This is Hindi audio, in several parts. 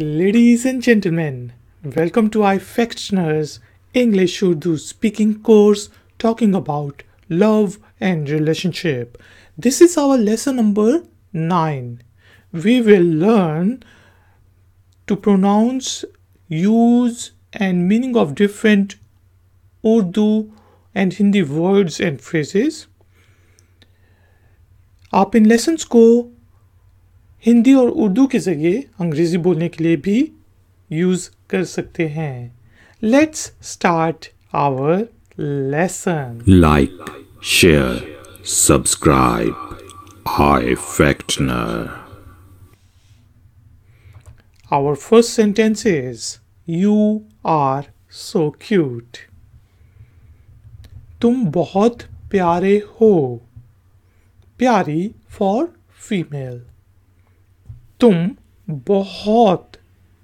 Ladies and gentlemen, welcome to iFactioners English Urdu speaking course talking about love and relationship. This is our lesson number 9. We will learn to pronounce, use and meaning of different Urdu and Hindi words and phrases. आप इन लेसन्स को हिंदी और उर्दू के जरिए अंग्रेजी बोलने के लिए भी यूज कर सकते हैं. Let's start our lesson. Like, share, subscribe. iFactioner. Our first sentence is You are so cute. तुम बहुत प्यारे हो. प्यारी for female. तुम बहुत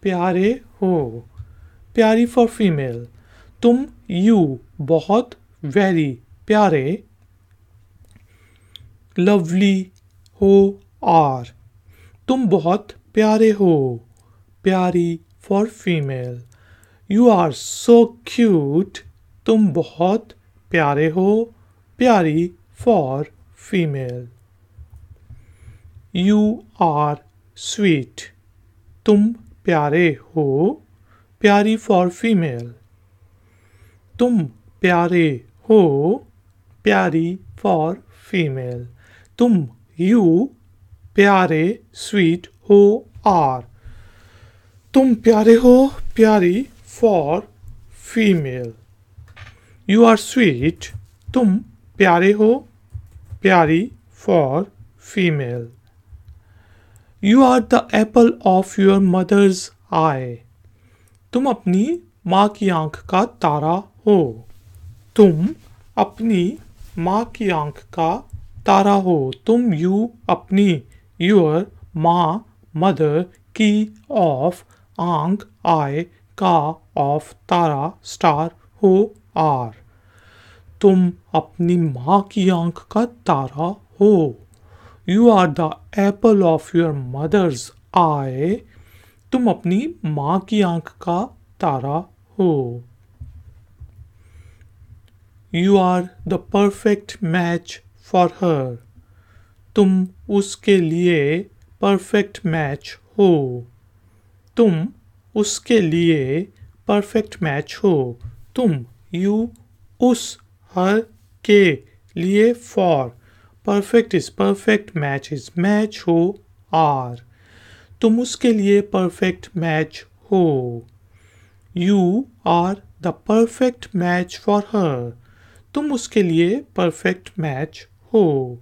प्यारे हो. प्यारी for female. तुम you बहुत very प्यारे lovely हो are. तुम बहुत प्यारे हो. प्यारी for female. You are so cute. तुम बहुत प्यारे हो. प्यारी for female. You are sweet. तुम प्यारे हो. प्यारी for female. तुम प्यारे हो. प्यारी for female. तुम you प्यारे sweet हो are. तुम प्यारे हो. प्यारी for female. You are sweet. तुम प्यारे हो. प्यारी for female. You are the apple of your mother's eye. तुम अपनी माँ की आंख का तारा हो. तुम अपनी माँ की आंख का तारा हो. तुम you अपनी your माँ mother की of आंख eye का of तारा star हो are. तुम अपनी माँ की आंख का तारा हो. You are the apple of your mother's eye. तुम अपनी माँ की आंख का तारा हो. You are the perfect match for her. तुम उसके लिए perfect match हो. तुम उसके लिए perfect match हो. तुम you उस her के लिए for perfect is perfect match is match हो are. तुम उसके लिए perfect match हो. You are the perfect match for her. तुम उसके लिए perfect match हो.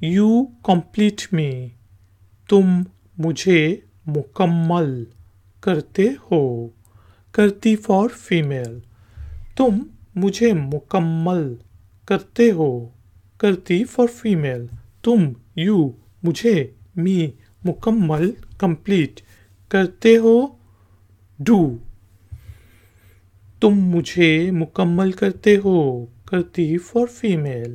You complete me. तुम मुझे मुकम्मल करते हो. करती for female. तुम मुझे मुकम्मल करते हो. करती for female. तुम you मुझे me मुकम्मल complete करते हो do. तुम मुझे मुकम्मल करते हो. करती for female.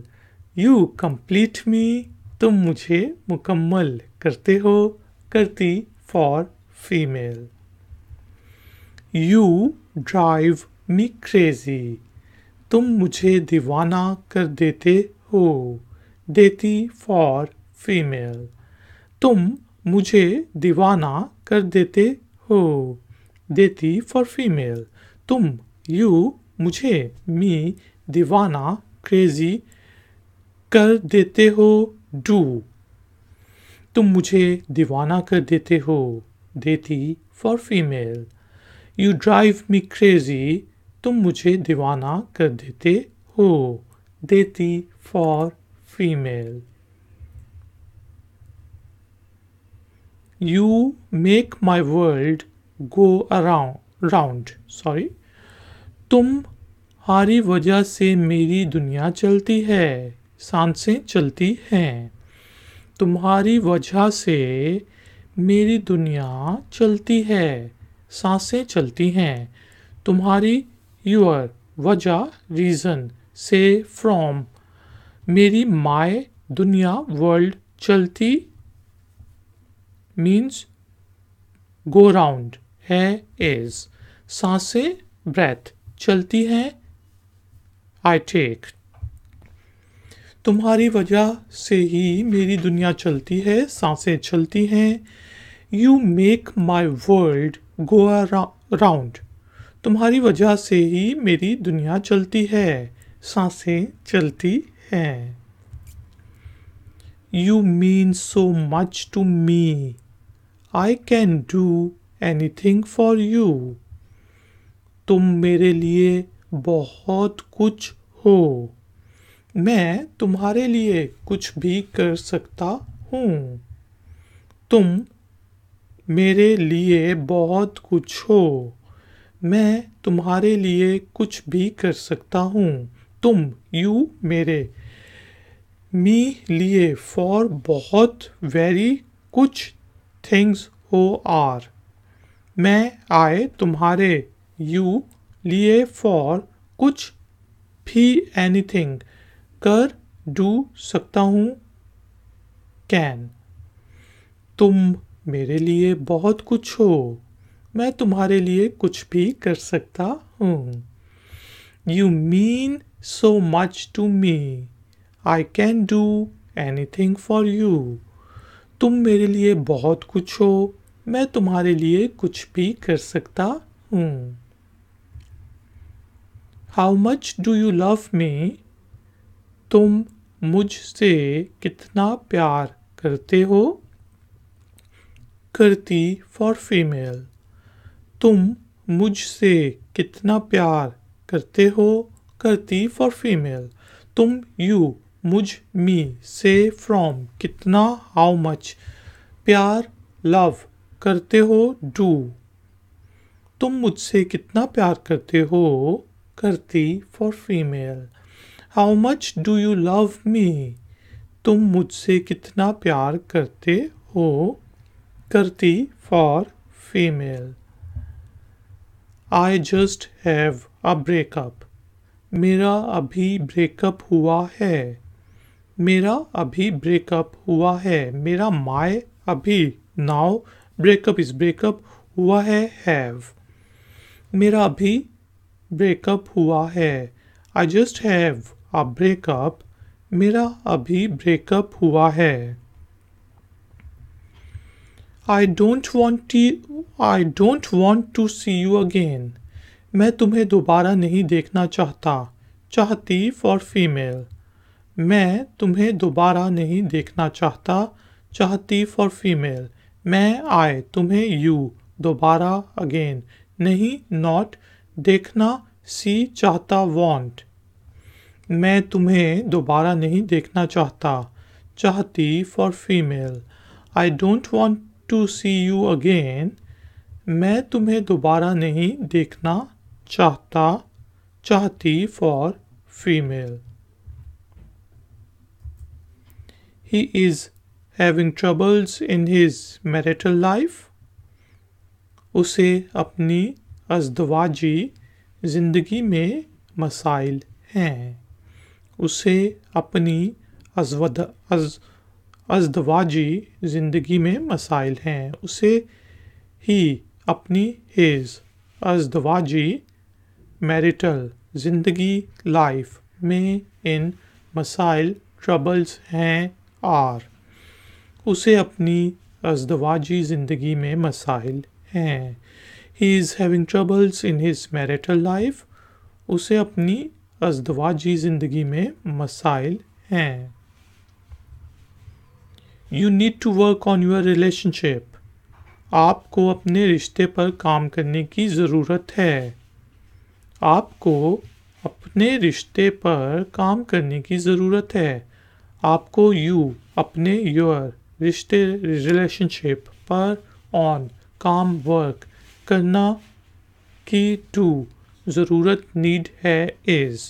You complete me. तुम मुझे मुकम्मल करते हो. करती for female. You drive me crazy. तुम मुझे दीवाना कर देते हो. देती for female. तुम मुझे दीवाना कर देते हो. देती for female. तुम you मुझे me दीवाना crazy कर देते हो do. तुम मुझे दीवाना कर देते हो. देती for female. You drive me crazy. तुम मुझे दीवाना कर देते हो. देती for female. You make my world go round. तुम्हारी वजह से मेरी दुनिया चलती है. सांसें चलती हैं. तुम्हारी वजह से मेरी दुनिया चलती है. सांसें चलती हैं. तुम्हारी your वजह reason से from मेरी my दुनिया world चलती means गो राउंड है इज, सांसें ब्रेथ चलती हैं आई टेक। तुम्हारी वजह से ही मेरी दुनिया चलती है, सांसें चलती हैं। You make my world go round, तुम्हारी वजह से ही मेरी दुनिया चलती है, सांसें चलती हैं। You mean so much to me, I can do anything for you, तुम मेरे लिए बहुत कुछ हो, मैं तुम्हारे लिए कुछ भी कर सकता हूँ। तुम मेरे लिए बहुत कुछ हो, मैं तुम्हारे लिए कुछ भी कर सकता हूँ। तुम यू मेरे, मी लिए फॉर बहुत वेरी कुछ थिंग्स हो आर, मैं आए तुम्हारे यू लिए फॉर कुछ भी एनीथिंग कर डू सकता हूँ कैन, तुम मेरे लिए बहुत कुछ हो, मैं तुम्हारे लिए कुछ भी कर सकता हूँ। You mean so much to me, I can do anything for you, तुम मेरे लिए बहुत कुछ हो, मैं तुम्हारे लिए कुछ भी कर सकता हूँ। How much do you love me, तुम मुझसे कितना प्यार करते हो करती फॉर फीमेल, तुम मुझसे कितना प्यार करते हो करती फॉर फीमेल, तुम यू मुझ मी से फ्रॉम कितना हाउ मच प्यार लव करते हो डू, तुम मुझसे कितना प्यार करते हो करती for female. How much do you love me, तुम मुझसे कितना प्यार करते हो करती for female. I just have a breakup, मेरा अभी ब्रेकअप हुआ है, मेरा अभी ब्रेकअप हुआ है, मेरा माय अभी नाउ ब्रेकअप इज ब्रेकअप हुआ है, मेरा अभी ब्रेकअप हुआ है। I just have a breakup, मेरा अभी ब्रेकअप हुआ है। I don't want to see you again, मैं तुम्हें दोबारा नहीं देखना चाहता चाहती फॉर फीमेल, मैं तुम्हें दोबारा नहीं देखना चाहता चाहती फॉर फीमेल। मैं आए तुम्हें यू दोबारा अगेन, नहीं नॉट देखना सी चाहता वांट, मैं तुम्हें दोबारा नहीं देखना चाहता चाहती for female. I don't want to see you again, मैं तुम्हें दोबारा नहीं देखना चाहता चाहती for female. He is having troubles in his marital life, उसे अपनी अज़दवाजी ज़िंदगी में मसाइल हैं, उसे अपनी अज़दवाजी ज़िंदगी में मसाइल हैं, उसे ही अपनी हिज अज़दवाजी मैरिटल ज़िंदगी लाइफ में इन मसाइल ट्रबल्स हैं आर, उसे अपनी अज़दवाजी ज़िंदगी में मसाइल हैं। He is having troubles in his marital life, उसे अपनी अज़दवाजी ज़िंदगी में मसाइल हैं। You need to work on your relationship, आपको अपने रिश्ते पर काम करने की ज़रूरत है, आपको अपने रिश्ते पर काम करने की ज़रूरत है। आपको यू अपने योर रिश्ते रिलेशनशिप पर ऑन काम वर्क करना की टू ज़रूरत नीड है इज़,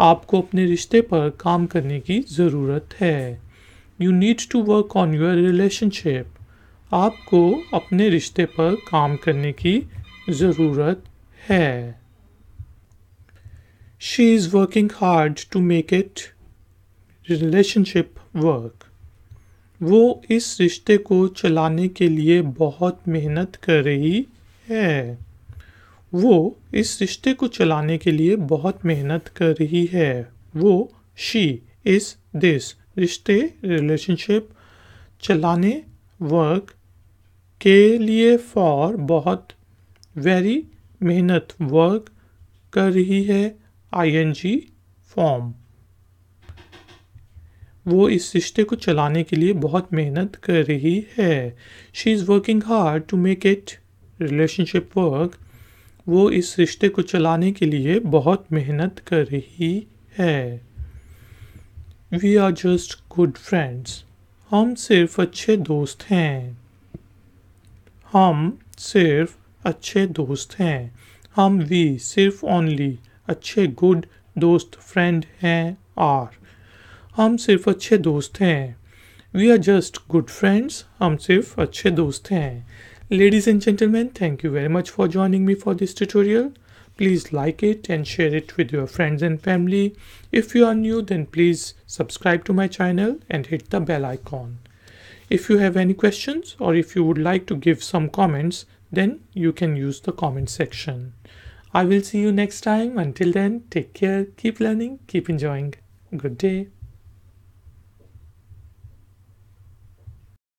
आपको अपने रिश्ते पर काम करने की ज़रूरत है। You need to work on your relationship, आपको अपने रिश्ते पर काम करने की ज़रूरत है। She is working hard to make it relationship work, वो इस रिश्ते को चलाने के लिए बहुत मेहनत कर रही है। वो इस रिश्ते को चलाने के लिए बहुत मेहनत कर रही है। वो शी इस दिस रिश्ते रिलेशनशिप चलाने वर्क के लिए फॉर बहुत वेरी मेहनत वर्क कर रही है आईएनजी फॉर्म। वो इस रिश्ते को चलाने के लिए बहुत मेहनत कर रही है। She is working hard to make it relationship work. वो इस रिश्ते को चलाने के लिए बहुत मेहनत कर रही है। We are just good friends. हम सिर्फ अच्छे दोस्त हैं। हम सिर्फ अच्छे दोस्त हैं। हम वी सिर्फ ओनली अच्छे गुड दोस्त फ्रेंड हैं आर। हम सिर्फ अच्छे दोस्त हैं। We are just good friends. हम सिर्फ अच्छे दोस्त हैं। Ladies and gentlemen, thank you very much for joining me for this tutorial. Please like it and share it with your friends and family. If you are new, then please subscribe to my channel and hit the bell icon. If you have any questions or if you would like to give some comments, then you can use the comment section. I will see you next time. Until then, take care, keep learning, keep enjoying. Good day.